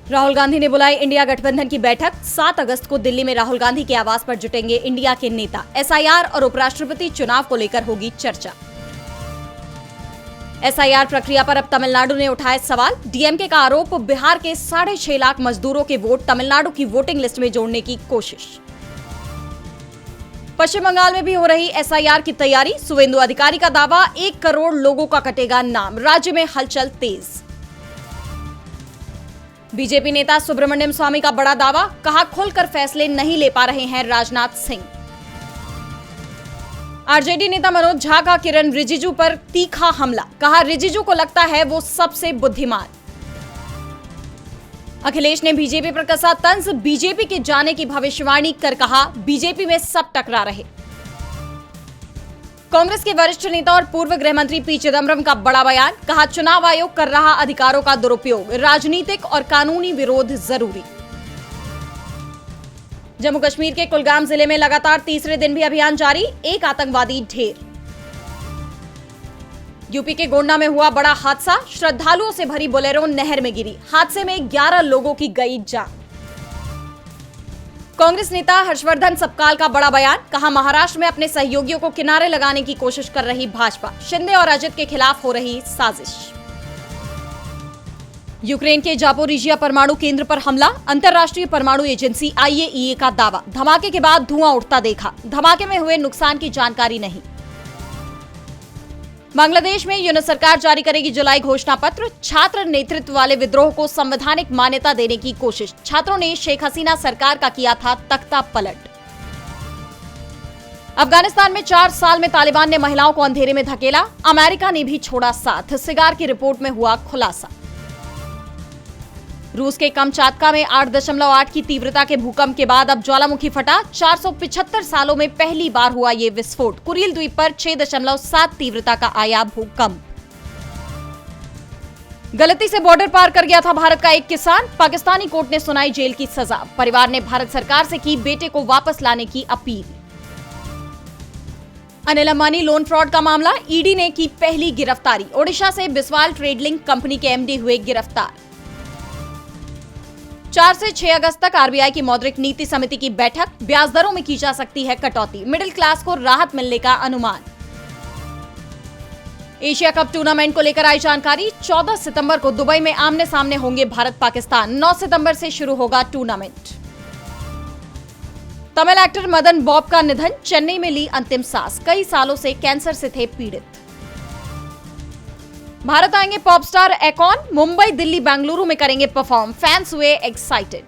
राहुल गांधी ने बुलाई इंडिया गठबंधन की बैठक। 7 अगस्त को दिल्ली में राहुल गांधी के आवास पर जुटेंगे इंडिया के नेता। एसआईआर और उपराष्ट्रपति चुनाव को लेकर होगी चर्चा। एसआईआर प्रक्रिया पर अब तमिलनाडु ने उठाए सवाल। डीएमके का आरोप, बिहार के 6.5 लाख मजदूरों के वोट तमिलनाडु की वोटिंग लिस्ट में जोड़ने की कोशिश। पश्चिम बंगाल में भी हो रही एसआईआर की तैयारी। शुवेंदु अधिकारी का दावा, 1 करोड़ लोगों का कटेगा नाम। राज्य में हलचल तेज। बीजेपी नेता सुब्रमण्यम स्वामी का बड़ा दावा, कहा खुलकर फैसले नहीं ले पा रहे हैं राजनाथ सिंह। आरजेडी नेता मनोज झा का किरण रिजिजू पर तीखा हमला, कहा रिजिजू को लगता है वो सबसे बुद्धिमान। अखिलेश ने बीजेपी पर कसा तंज, बीजेपी के जाने की भविष्यवाणी कर कहा बीजेपी में सब टकरा रहे। कांग्रेस के वरिष्ठ नेता और पूर्व गृह मंत्री पी चिदम्बरम का बड़ा बयान, कहा चुनाव आयोग कर रहा अधिकारों का दुरुपयोग, राजनीतिक और कानूनी विरोध जरूरी। जम्मू कश्मीर के कुलगाम जिले में लगातार तीसरे दिन भी अभियान जारी, 1 आतंकवादी ढेर। यूपी के गोंडा में हुआ बड़ा हादसा, श्रद्धालुओं से भरी बोलेरो नहर में गिरी। हादसे में 11 लोगों की गई जान। कांग्रेस नेता हर्षवर्धन सपकाल का बड़ा बयान, कहा महाराष्ट्र में अपने सहयोगियों को किनारे लगाने की कोशिश कर रही भाजपा, शिंदे और अजित के खिलाफ हो रही साजिश। यूक्रेन के जापोरिजिया परमाणु केंद्र पर हमला, अंतर्राष्ट्रीय परमाणु एजेंसी आईएईए का दावा, धमाके के बाद धुआं उठता देखा, धमाके में हुए नुकसान की जानकारी नहीं। बांग्लादेश में यूनिट सरकार जारी करेगी जुलाई घोषणा पत्र। छात्र नेतृत्व वाले विद्रोह को संवैधानिक मान्यता देने की कोशिश, छात्रों ने शेख हसीना सरकार का किया था तख्ता पलट। अफगानिस्तान में 4 साल में तालिबान ने महिलाओं को अंधेरे में धकेला, अमेरिका ने भी छोड़ा साथ, सिगार की रिपोर्ट में हुआ खुलासा। रूस के कमचातका में 8.8 की तीव्रता के भूकंप के बाद अब ज्वालामुखी फटा। 475 सालों में पहली बार हुआ ये विस्फोट। कुरिल द्वीप पर 6.7 तीव्रता का आया भूकंप। गलती से बॉर्डर पार कर गया था भारत का एक किसान, पाकिस्तानी कोर्ट ने सुनाई जेल की सजा। परिवार ने भारत सरकार से की बेटे को वापस लाने की appeal. Anil Ambani loan fraud का मामला, ईडी ने की पहली गिरफ्तारी। ओडिशा से बिस्वाल ट्रेडलिंक कंपनी के एमडी हुए गिरफ्तार। 4 से 6 अगस्त तक आरबीआई की मौद्रिक नीति समिति की बैठक, ब्याज दरों में की जा सकती है कटौती, मिडिल क्लास को राहत मिलने का अनुमान। एशिया कप टूर्नामेंट को लेकर आई जानकारी, 14 सितंबर को दुबई में आमने सामने होंगे भारत पाकिस्तान। 9 सितंबर से शुरू होगा tournament. Tamil actor Madan Bob का निधन, चेन्नई में ली अंतिम सांस। कई सालों से कैंसर से थे पीड़ित। भारत आएंगे पॉप स्टार एकॉन, मुंबई, दिल्ली, बेंगलुरु में करेंगे परफॉर्म। फैंस हुए एक्साइटेड।